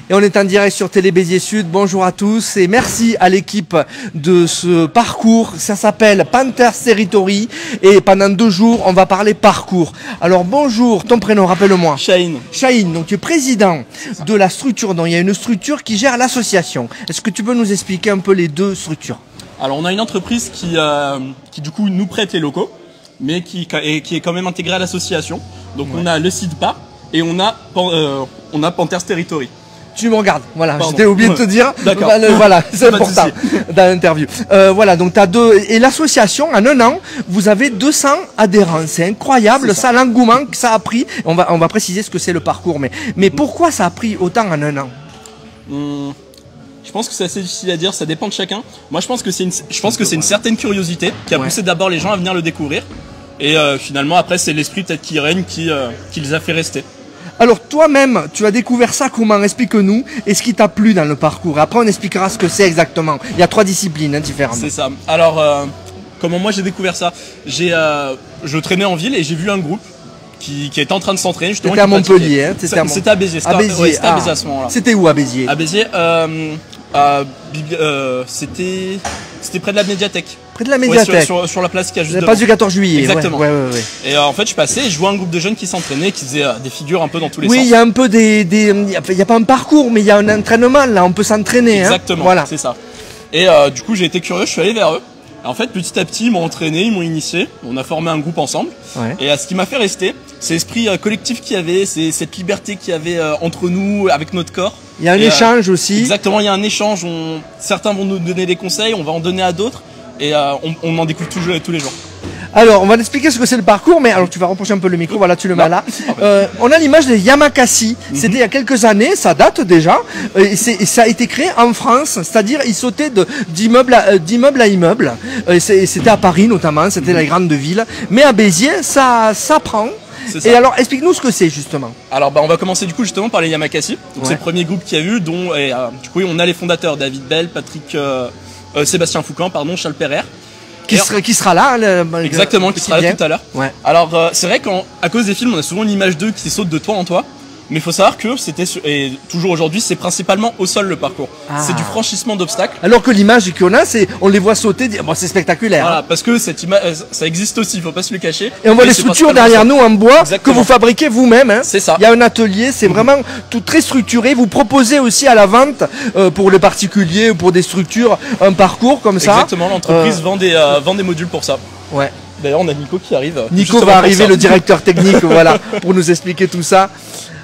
Et on est en direct sur Télé Béziers Sud. Bonjour à tous et merci à l'équipe de ce parcours. Ça s'appelle Panthers Territory et pendant 2 jours, on va parler parcours. Alors bonjour, ton prénom, rappelle-moi. Chahine. Chahine, donc tu es président de la structure. Donc il y a une structure qui gère l'association. Est-ce que tu peux nous expliquer un peu les 2 structures? Alors on a une entreprise qui du coup nous prête les locaux, mais qui est quand même intégrée à l'association. Donc on a le SIDPA et on a Panthers Territory. Tu me regardes, voilà, Pardon. j'étais oublié de te dire. D'accord. Voilà, c'est Pas de important dans l'interview. Voilà, donc tu as 2. Et l'association, en 1 an, vous avez 200 adhérents. C'est incroyable, ça, l'engouement que ça a pris. On va préciser ce que c'est le parcours. Mais pourquoi ça a pris autant en 1 an? Je pense que c'est assez difficile à dire, ça dépend de chacun. Moi je pense que c'est une certaine curiosité qui a poussé d'abord les gens à venir le découvrir. Et finalement après c'est l'esprit peut-être qui règne qui les a fait rester. Alors toi-même, tu as découvert ça comment? Explique-nous. Et ce qui t'a plu dans le parcours? Après, on expliquera ce que c'est exactement. Il y a 3 disciplines différentes. C'est ça. Alors, comment moi j'ai découvert ça? Je traînais en ville et j'ai vu un groupe qui était en train de s'entraîner justement. C'était à Montpellier, hein? C'était à Béziers. C'était à Béziers à ce moment-là. C'était où à Béziers? À Béziers, c'était près de la médiathèque. Près de la médiathèque. Ouais, sur la place qui a juste la devant. place du 14 juillet. Exactement. Ouais. Et en fait, je passais et je vois un groupe de jeunes qui s'entraînaient, qui faisaient des figures un peu dans tous les sens. Oui, il y a un peu il y a pas un parcours, mais il y a un entraînement là, on peut s'entraîner. Exactement, voilà. C'est ça. Et du coup, j'ai été curieux, je suis allé vers eux. Et en fait, petit à petit, ils m'ont entraîné, ils m'ont initié, on a formé un groupe ensemble. Ouais. Et ce qui m'a fait rester, c'est l'esprit collectif qu'il y avait, c'est cette liberté qu'il y avait entre nous, avec notre corps. Il y a un échange aussi. Exactement, il y a un échange. Certains vont nous donner des conseils, on va en donner à d'autres. Et on en découvre tous les jours. Alors, on va expliquer ce que c'est le parcours, mais alors tu vas reprocher un peu le micro, voilà, tu le mets là. On a l'image des Yamakasi. C'était il y a quelques années, ça date déjà, et ça a été créé en France, c'est-à-dire ils sautaient d'immeuble à immeuble. C'était à Paris notamment, c'était la grande ville. Mais à Béziers, ça prend. Et alors, explique-nous ce que c'est justement. Alors, on va commencer du coup justement par les Yamakasi. C'est le premier groupe qu'il y a eu, dont du coup on a les fondateurs David Bell, Sébastien Foucan, Charles Perrer. Qui sera là. Exactement, qui sera là tout à l'heure. Ouais. Alors, c'est vrai qu'à cause des films, on a souvent l'image d'eux qui sautent de toit en toit. Mais il faut savoir que et toujours aujourd'hui, c'est principalement au sol le parcours. C'est du franchissement d'obstacles. Alors que l'image qu'on a, on les voit sauter, c'est spectaculaire. Voilà, parce que cette image, ça existe aussi, il faut pas se le cacher. Et on voit les structures derrière nous en bois. Exactement. Que vous fabriquez vous-même. Hein. C'est ça. Il y a un atelier, c'est vraiment tout très structuré. Vous proposez aussi à la vente, pour les particuliers ou pour des structures, un parcours comme ça. Exactement, l'entreprise vend des modules pour ça. Ouais. D'ailleurs, on a Nico qui arrive. Nico va arriver, le directeur technique, voilà, pour nous expliquer tout ça.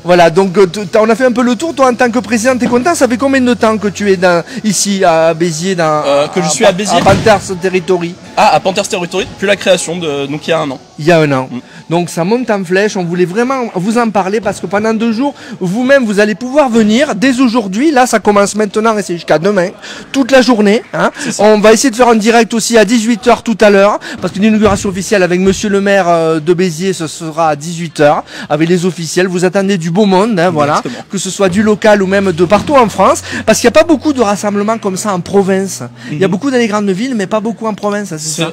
Voilà, donc on a fait un peu le tour. Toi, en tant que président, t'es content? Ça fait combien de temps que tu es ici à Béziers, que je suis à Béziers, à Panthers Territory? À Panthers Territory, depuis la création, donc il y a 1 an. Il y a 1 an. Donc ça monte en flèche, on voulait vraiment vous en parler parce que pendant 2 jours, vous-même, vous allez pouvoir venir dès aujourd'hui. Là, ça commence maintenant et c'est jusqu'à demain, toute la journée. Hein. On va essayer de faire un direct aussi à 18 h tout à l'heure, parce que l'inauguration officielle avec monsieur le maire de Béziers, ce sera à 18 h, avec les officiels. Vous attendez du beau monde, hein, voilà, que ce soit du local ou même de partout en France, parce qu'il n'y a pas beaucoup de rassemblements comme ça en province. Il y a beaucoup dans les grandes villes, mais pas beaucoup en province, c'est ça,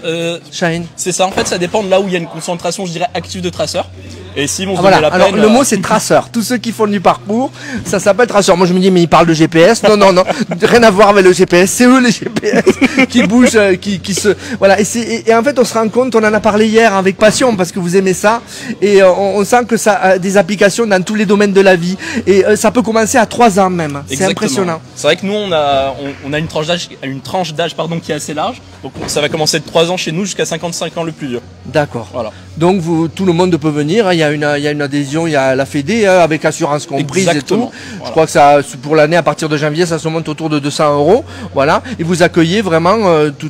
Chahine? C'est ça, en fait, ça dépend de là où il y a une concentration, je dirais, active de traceurs. Et si on se donne la peine, alors le mot c'est traceur. Tous ceux qui font du parcours, ça s'appelle traceur. Moi je me dis mais ils parlent de GPS. Non, rien à voir avec le GPS. C'est eux les GPS qui bougent, qui se voilà. Et en fait on se rend compte, on en a parlé hier avec passion parce que vous aimez ça et on sent que ça a des applications dans tous les domaines de la vie et ça peut commencer à 3 ans même. C'est impressionnant. C'est vrai que nous on a une tranche d'âge qui est assez large. Donc ça va commencer de 3 ans chez nous jusqu'à 55 ans le plus vieux. D'accord. Voilà. Donc tout le monde peut venir. Il y a une adhésion, il y a la Fédé avec assurance comprise. Exactement. Et tout. Voilà. Je crois que ça, pour l'année à partir de janvier, ça se monte autour de 200 €. Voilà. Et vous accueillez vraiment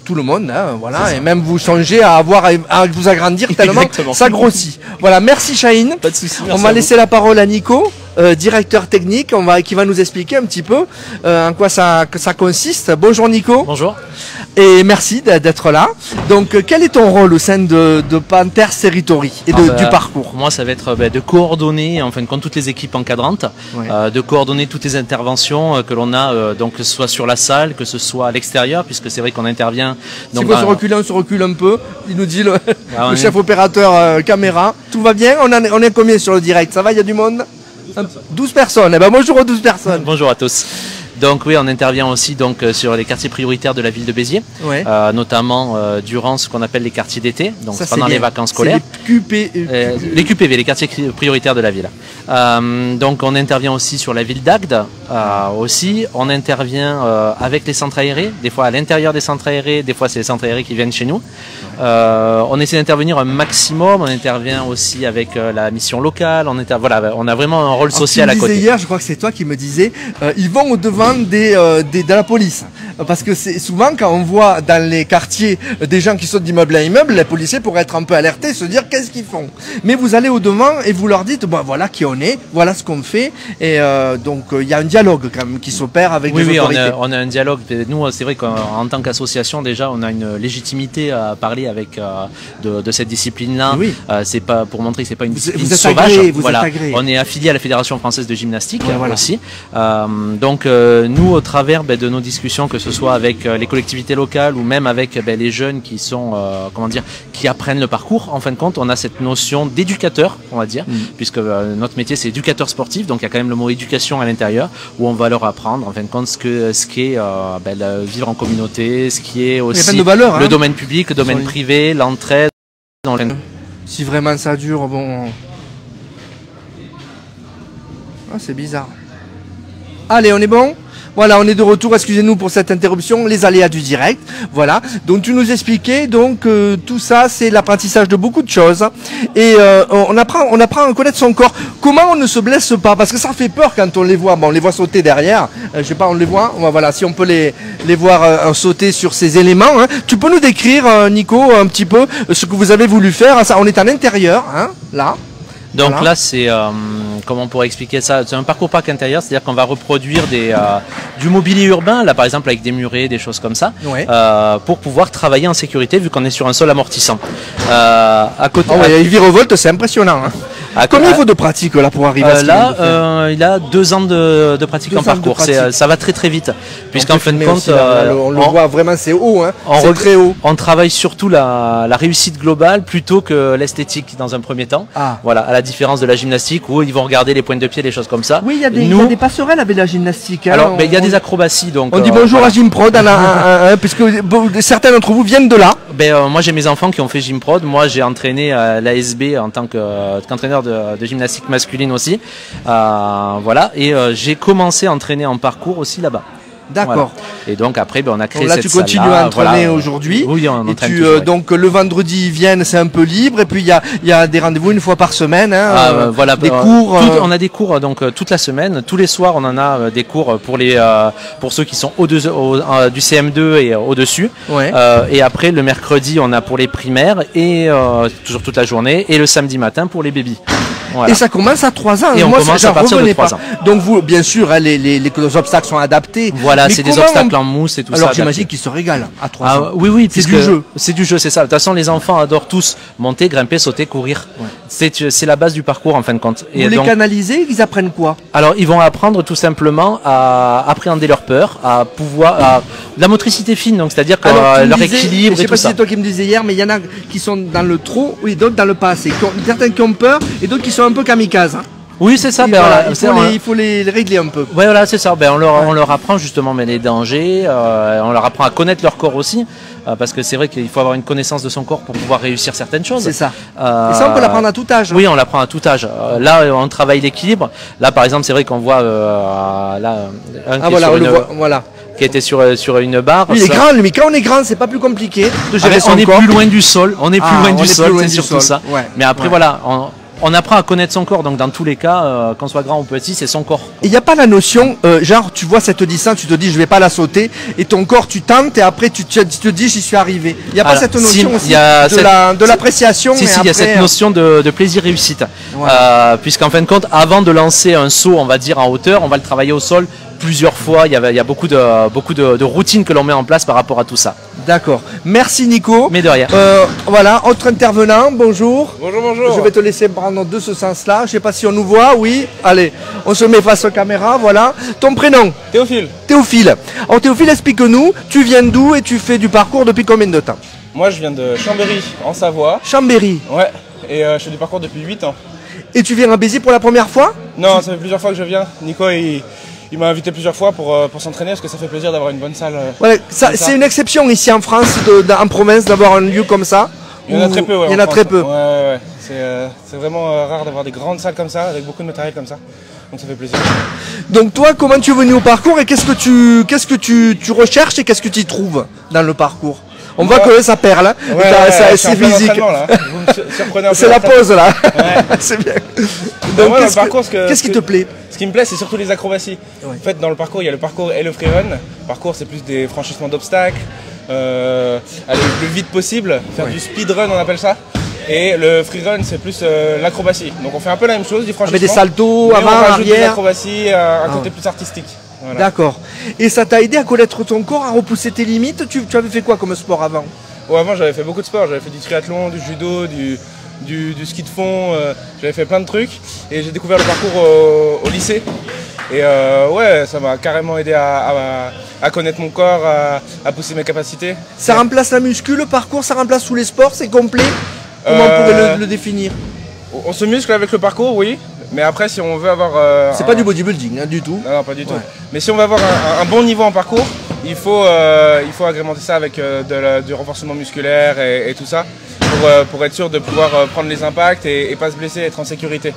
tout le monde. Hein, voilà. Et même vous songez à vous agrandir tellement ça grossit. Voilà. Merci Chahine. Pas de souci. On va laisser la parole à Nico. Directeur technique, qui va nous expliquer un petit peu en quoi ça consiste. Bonjour Nico. Bonjour. Et merci d'être là. Donc quel est ton rôle au sein de Panthers Territory et du parcours? Moi ça va être de coordonner en fin de compte toutes les équipes encadrantes, de coordonner toutes les interventions que l'on a, donc que ce soit sur la salle, que ce soit à l'extérieur, puisque c'est vrai qu'on intervient. Donc, si on se recule un peu, il nous dit le chef opérateur caméra. Tout va bien? On est combien sur le direct? Ça va, il y a du monde? 12 personnes. Eh ben, bonjour aux 12 personnes. Bonjour à tous. Donc oui, on intervient aussi donc sur les quartiers prioritaires de la ville de Béziers, ouais. Notamment durant ce qu'on appelle les quartiers d'été, donc ça, pendant les vacances scolaires. Les QPV, les quartiers prioritaires de la ville. Donc on intervient aussi sur la ville d'Agde, aussi. On intervient avec les centres aérés, des fois à l'intérieur des centres aérés, des fois c'est les centres aérés qui viennent chez nous. On essaie d'intervenir un maximum, on intervient aussi avec la mission locale, voilà, on a vraiment un rôle social à côté. Hier, je crois que c'est toi qui me disais, ils vont au-devant de la police. Parce que c'est souvent quand on voit dans les quartiers des gens qui sautent d'immeuble à immeuble, les policiers pourraient être un peu alertés, se dire qu'est-ce qu'ils font. Mais vous allez au-devant et vous leur dites, bon, voilà qui on est, voilà ce qu'on fait. Et donc il y a un dialogue quand même qui s'opère avec les autorités. On a un dialogue. Nous, c'est vrai qu'en tant qu'association, déjà, on a une légitimité à parler avec de cette discipline-là. Oui. C'est pas pour montrer que c'est pas une discipline vous êtes sauvage. Agréé, voilà. Êtes agréé. On est affilié à la Fédération française de gymnastique, ouais, voilà. aussi. Donc nous, au travers de nos discussions, que ce soit avec les collectivités locales ou même avec les jeunes qui sont, qui apprennent le parcours, en fin de compte, on a cette notion d'éducateur, on va dire, puisque notre métier c'est éducateur sportif, donc il y a quand même le mot éducation à l'intérieur, où on va leur apprendre, en fin de compte, ce qu'est vivre en communauté, ce qui est aussi valeurs, le domaine public, le domaine privé, l'entraide. Si vraiment ça dure, bon... Ah, c'est bizarre. Allez, on est bon ? Voilà, on est de retour, excusez-nous pour cette interruption, les aléas du direct. Voilà, donc tu nous expliquais, donc tout ça c'est l'apprentissage de beaucoup de choses. Et on apprend à connaître son corps. Comment on ne se blesse pas? Parce que ça fait peur quand on les voit. Bon, on les voit sauter derrière, je sais pas, on les voit. Voilà, si on peut les voir sauter sur ces éléments. Hein. Tu peux nous décrire, Nico, un petit peu ce que vous avez voulu faire? Ça, on est à l'intérieur, hein, là. Donc voilà. Là, c'est, comment on pourrait expliquer ça? C'est un parcours parc intérieur, c'est-à-dire qu'on va reproduire du mobilier urbain, là par exemple avec des murets, des choses comme ça, ouais. Pour pouvoir travailler en sécurité vu qu'on est sur un sol amortissant. À côté, il virevolte, c'est impressionnant. Hein. Combien il faut de pratique là pour arriver à ce là, il a 2 ans de pratique en parcours. Ça va très très vite, puisqu'en fin de compte, on le voit vraiment, c'est haut, hein. C'est très haut. On travaille surtout la réussite globale plutôt que l'esthétique dans un premier temps. Ah. Voilà, à la différence de la gymnastique où ils vont regarder les pointes de pied, les choses comme ça. Oui, il y a des passerelles avec la gymnastique. Hein. Alors, il y a des acrobaties. Donc, on dit bonjour à Gymprod, puisque certains d'entre vous viennent de là. Moi, j'ai mes enfants qui ont fait Gymprod. Moi, j'ai entraîné à l'ASB en tant qu'entraîneur de gymnastique masculine aussi. Voilà, et j'ai commencé à entraîner en parcours aussi là-bas. D'accord. Voilà. Et donc après, on a créé là, cette tu continues à entraîner aujourd'hui. Oui, on entraîne et toujours, donc le vendredi, ils viennent, c'est un peu libre. Et puis il y a des rendez-vous une fois par semaine. Hein, voilà, des cours. On a des cours donc toute la semaine. Tous les soirs, on en a des cours pour ceux qui sont du CM2 et au-dessus. Ouais. Et après, le mercredi, on a pour les primaires et toujours toute la journée. Et le samedi matin pour les bébés. Voilà. Et ça commence à 3 ans. Et on commence à partir de 3 ans. Donc vous, bien sûr, hein, les obstacles sont adaptés. Voilà, c'est des obstacles en mousse et tout ça. Alors j'imagine qu'ils se régalent à 3 ans. Oui, c'est du jeu. C'est du jeu, c'est ça. De toute façon, les enfants adorent tous monter, grimper, sauter, courir. Ouais. C'est la base du parcours en fin de compte. Vous les canalisez, ils apprennent quoi? Alors, ils vont apprendre tout simplement à appréhender leur peur, à pouvoir... la motricité fine, donc c'est-à-dire que leur équilibre et tout ça. Je sais pas si c'est toi qui me disais hier, mais il y en a qui sont dans le trop, oui, d'autres dans le pas assez. Certains qui ont peur et d'autres qui sont un peu kamikazes. Hein. Oui, c'est ça. Il faut les régler un peu. Ouais, voilà, c'est ça. On leur apprend justement les dangers. On leur apprend à connaître leur corps aussi, parce que c'est vrai qu'il faut avoir une connaissance de son corps pour pouvoir réussir certaines choses. C'est ça. Et ça, on peut l'apprendre à tout âge. Oui, on l'apprend à tout âge. Là, on travaille l'équilibre. Là, par exemple, c'est vrai qu'on voit qui était sur une barre. Oui, il est grand, lui, mais quand on est grand, c'est pas plus compliqué de gérer son corps. On est plus loin du sol. On est plus loin du sol, c'est surtout ça. Ouais. Mais après, voilà. On apprend à connaître son corps, donc dans tous les cas, qu'on soit grand ou petit, c'est son corps. Il n'y a pas la notion, genre tu vois cette distance, tu te dis je vais pas la sauter, et ton corps tu tentes, et après tu te dis j'y suis arrivé. Il n'y a pas cette notion aussi de l'appréciation. Si, il y a cette notion de plaisir-réussite. Voilà. Puisqu'en fin de compte, avant de lancer un saut, on va dire en hauteur, on va le travailler au sol plusieurs fois. Il y a beaucoup de routines que l'on met en place par rapport à tout ça. D'accord. Merci Nico. Mais de rien. Voilà, autre intervenant, bonjour. Bonjour. Je vais te laisser prendre de ce sens-là. Je ne sais pas si on nous voit, oui. Allez, on se met face aux caméras, voilà. Ton prénom? Théophile. Théophile. Alors Théophile, explique-nous, tu viens d'où et tu fais du parcours depuis combien de temps? Moi je viens de Chambéry, en Savoie. Chambéry. Ouais, et je fais du parcours depuis 8 ans. Et tu viens à Béziers pour la première fois? Non, ça fait plusieurs fois que je viens. Nico, il m'a invité plusieurs fois pour s'entraîner parce que ça fait plaisir d'avoir une bonne salle. Voilà, c'est une exception ici en France, en province, d'avoir un lieu comme ça. Il y en a très peu, ouais. Il y en a très peu. Ouais. C'est vraiment rare d'avoir des grandes salles comme ça, avec beaucoup de matériel comme ça. Donc ça fait plaisir. Donc toi, comment tu es venu au parcours et qu'est-ce que tu recherches et qu'est-ce que tu y trouves dans le parcours? On voit que ça perle, hein. C'est physique. C'est la pause là. Ouais. C'est bien. Donc qu'est-ce qui te plaît? Ce qui me plaît, c'est surtout les acrobaties. Ouais. En fait, dans le parcours, il y a le parcours et le freerun. Le parcours, c'est plus des franchissements d'obstacles, aller le plus vite possible, faire du speedrun, on appelle ça. Et le freerun, c'est plus l'acrobatie. Donc on fait un peu la même chose, du franchissement. Mais des saltos, avant, arrière. Des acrobaties, un côté plus artistique. Voilà. D'accord. Et ça t'a aidé à connaître ton corps, à repousser tes limites? Tu avais fait quoi comme sport avant? Avant, j'avais fait beaucoup de sport. J'avais fait du triathlon, du judo, du ski de fond. J'avais fait plein de trucs. Et j'ai découvert le parcours au lycée. Et ouais, ça m'a carrément aidé à connaître mon corps, à pousser mes capacités. Ça remplace la muscu, le parcours? Ça remplace tous les sports? C'est complet? Comment on pourrait le définir? On se muscle avec le parcours, oui. Mais après, si on veut avoir... c'est pas du bodybuilding, hein, du tout. Non, pas du tout. Mais si on veut avoir un bon niveau en parcours, il faut agrémenter ça avec du renforcement musculaire et tout ça pour être sûr de pouvoir prendre les impacts et pas se blesser, être en sécurité.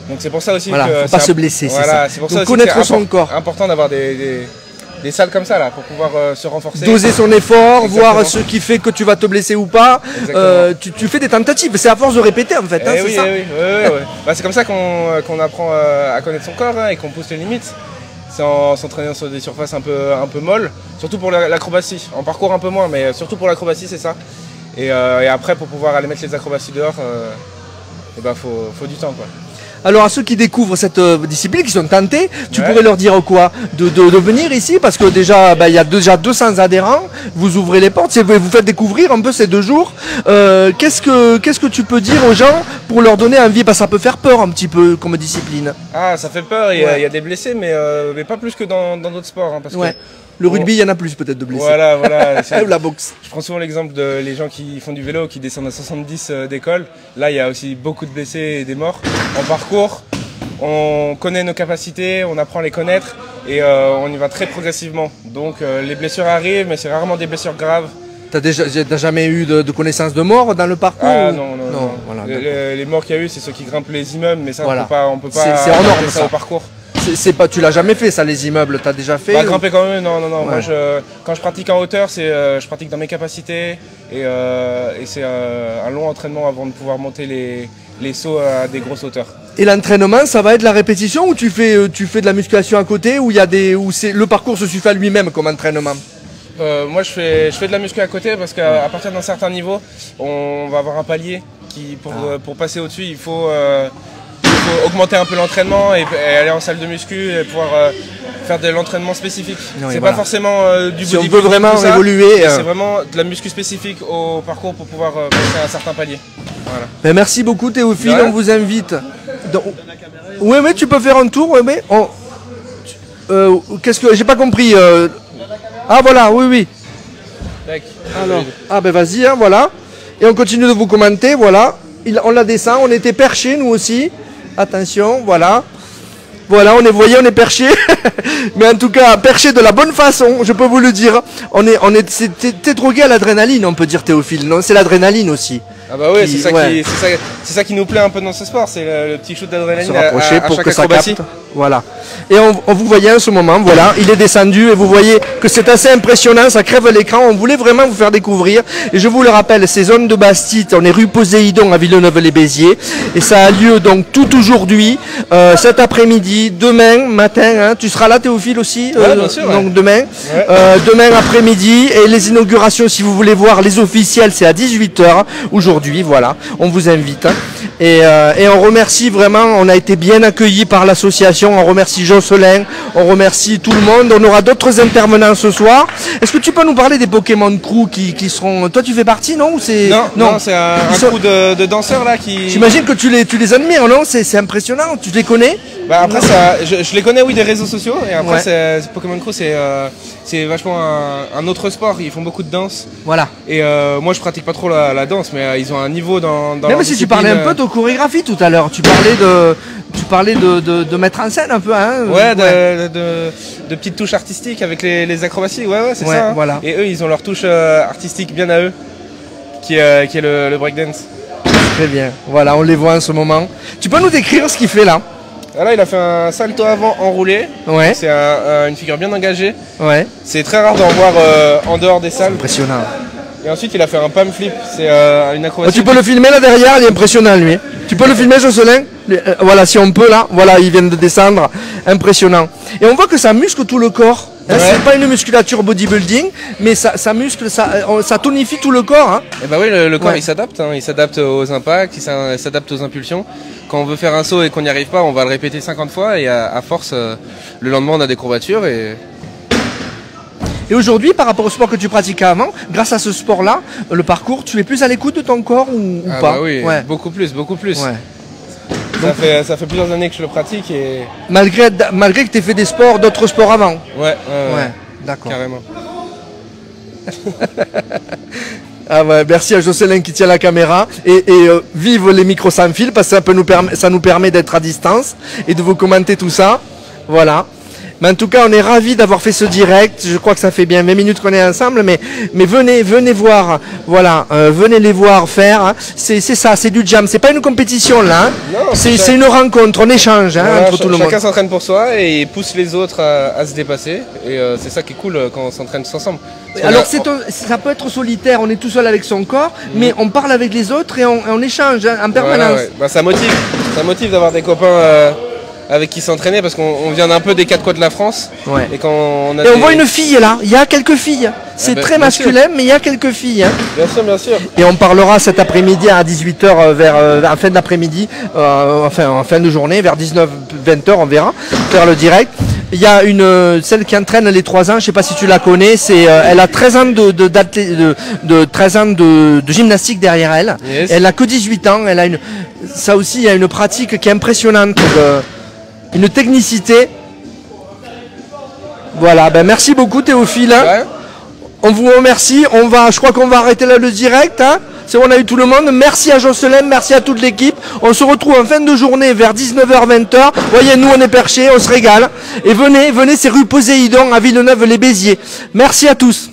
Donc c'est pour ça aussi que... faut pas se blesser, voilà, c'est ça. Donc connaître son corps. C'est important d'avoir des salles comme ça là, pour pouvoir se renforcer. Doser son effort, voir ce qui fait que tu vas te blesser ou pas. Tu fais des tentatives, c'est à force de répéter en fait. Oui. Bah, c'est comme ça qu'on apprend à connaître son corps et qu'on pousse les limites. C'est en s'entraînant sur des surfaces un peu molles, surtout pour l'acrobatie. En parcours un peu moins, mais surtout pour l'acrobatie c'est ça. Et après pour pouvoir aller mettre les acrobaties dehors, faut du temps quoi. Alors à ceux qui découvrent cette discipline, qui sont tentés, tu pourrais leur dire quoi? De venir ici, parce que déjà il y a déjà 200 adhérents, vous ouvrez les portes, vous faites découvrir un peu ces 2 jours. Qu'est-ce que tu peux dire aux gens pour leur donner envie? Parce que ça peut faire peur un petit peu comme discipline. Ah, ça fait peur, il y a des blessés, mais pas plus que dans d'autres sports. Hein, parce que le rugby, il y en a plus peut-être de blessés. Voilà. Ou la boxe. Je prends souvent l'exemple de les gens qui font du vélo, qui descendent à 70 d'école. Là, il y a aussi beaucoup de blessés et des morts. En parcours, on connaît nos capacités, on apprend à les connaître et on y va très progressivement. Donc les blessures arrivent, mais c'est rarement des blessures graves. T'as jamais eu de connaissance de mort dans le parcours? Ah non. Voilà, les morts qu'il y a eu, c'est ceux qui grimpent les immeubles, mais ça, on peut pas c'est hors norme, ça au parcours. Tu l'as jamais fait ça, les immeubles, t'as déjà fait? Grimper quand même, non. Ouais. Moi, quand je pratique en hauteur, je pratique dans mes capacités et c'est un long entraînement avant de pouvoir monter les sauts à des grosses hauteurs. Et l'entraînement, ça va être la répétition ou tu fais de la musculation à côté où le parcours se suffit à lui-même comme entraînement? Moi, je fais de la muscu à côté parce qu'à partir d'un certain niveau, on va avoir un palier pour passer au-dessus, il faut augmenter un peu l'entraînement et aller en salle de muscu et pouvoir faire de l'entraînement spécifique. C'est pas forcément du bodybuilding. Si on veut vraiment évoluer. C'est vraiment de la muscu spécifique au parcours pour pouvoir passer à un certain palier. Voilà. Ben merci beaucoup Théophile, on vous invite. Oui, mais tu peux faire un tour. Mais qu'est-ce que j'ai pas compris? Ah voilà, oui. Alors, ben vas-y, hein, voilà. Et on continue de vous commenter, voilà. On la descend, on était perchés nous aussi. Attention, voilà. Voilà, on est perché. Mais en tout cas, perché de la bonne façon, je peux vous le dire. T'es drogué à l'adrénaline, on peut dire Théophile, non? C'est l'adrénaline aussi. Ah bah oui, c'est ça qui nous plaît un peu dans ce sport, c'est le petit shoot d'adrénaline à pour chaque que ça acrobatie. capte. Voilà. Et on vous voyait en ce moment, voilà, il est descendu et vous voyez que c'est assez impressionnant, ça crève l'écran, on voulait vraiment vous faire découvrir. Et je vous le rappelle, c'est zone de Bastide, on est rue Poséidon à Villeneuve-les-Béziers. Et ça a lieu donc tout aujourd'hui, cet après-midi, demain matin, hein. Tu seras là Théophile aussi bien sûr, donc demain, demain après-midi. Et les inaugurations, si vous voulez voir les officiels, c'est à 18 h aujourd'hui, voilà, on vous invite. Hein. Et on remercie vraiment, on a été bien accueillis par l'association, on remercie Jocelyn, on remercie tout le monde, on aura d'autres intervenants ce soir. Est-ce que tu peux nous parler des Pokémon Crew qui seront... Toi tu fais partie, non? Non, c'est un crew de danseurs là qui... J'imagine que tu les admires, non? C'est impressionnant, tu les connais? Bah après ça, je les connais oui des réseaux sociaux et après Pokémon Crew c'est vachement un autre sport, ils font beaucoup de danse. Voilà. Et moi je pratique pas trop la danse mais ils ont un niveau dans même si tu parlais un peu de chorégraphie tout à l'heure, tu parlais de mettre en scène un peu hein. Ouais, de petites touches artistiques avec les acrobaties, ouais c'est ça. Hein. Voilà. Et eux ils ont leur touche artistique bien à eux qui est le breakdance. Très bien, voilà, on les voit en ce moment. Tu peux nous décrire ce qu'il fait là? Là, il a fait un salto avant enroulé. Ouais. C'est une figure bien engagée. Ouais. C'est très rare d'en voir en dehors des salles. Impressionnant. Et ensuite, il a fait un palm flip. C'est une acrobatie. Tu peux le filmer là derrière, il est impressionnant lui. Tu peux le filmer, Jocelyn? Voilà, si on peut là. Voilà, il vient de descendre. Impressionnant. Et on voit que ça muscle tout le corps. Hein, c'est pas une musculature bodybuilding, mais ça muscle, ça tonifie tout le corps. Hein. Et bah oui, le corps il s'adapte. Hein. Il s'adapte aux impacts, il s'adapte aux impulsions. Quand on veut faire un saut et qu'on n'y arrive pas, on va le répéter 50 fois et à force, le lendemain on a des courbatures. Et aujourd'hui, par rapport au sport que tu pratiquais avant, grâce à ce sport-là, le parcours, tu es plus à l'écoute de ton corps ou pas? Bah oui, beaucoup plus. Ouais. Ça fait plusieurs années que je le pratique et... Malgré que tu aies fait d'autres sports avant? Ouais, d'accord. Carrément. Ah ouais, merci à Jocelyn qui tient la caméra et vive les micros sans fil parce que ça nous permet d'être à distance et de vous commenter tout ça. Voilà. Mais en tout cas, on est ravis d'avoir fait ce direct. Je crois que ça fait bien 20 minutes qu'on est ensemble, mais venez voir, voilà, venez les voir faire. Hein. C'est ça, c'est du jam. C'est pas une compétition là. Hein. C'est une rencontre, on échange hein, voilà, entre tout le monde. Chacun s'entraîne pour soi et pousse les autres à se dépasser. Et c'est ça qui est cool quand on s'entraîne tous ensemble. Alors ça peut être solitaire, on est tout seul avec son corps, mais on parle avec les autres et on échange hein, en permanence. Voilà, bah, ça motive d'avoir des copains avec qui s'entraîner parce qu'on vient d'un peu des quatre coins de la France. Ouais. Et on voit une fille là, il y a quelques filles. C'est très masculin, mais il y a quelques filles. Hein. Bien sûr. Et on parlera cet après-midi à 18h en fin d'après-midi, en fin de journée, vers 19-20h, on verra, faire le direct. Il y a celle qui entraîne les 3 ans, je sais pas si tu la connais, elle a 13 ans de gymnastique derrière elle. Yes. Elle a que 18 ans, ça aussi, il y a une pratique qui est impressionnante, une technicité. Voilà, ben merci beaucoup Théophile. Ouais. On vous remercie, je crois qu'on va arrêter là le direct. Hein. C'est bon, on a eu tout le monde. Merci à Jocelyn, merci à toute l'équipe. On se retrouve en fin de journée vers 19h-20h. Voyez, nous on est perchés, on se régale. Et venez, c'est rue Poséidon à Villeneuve-les-Béziers. Merci à tous.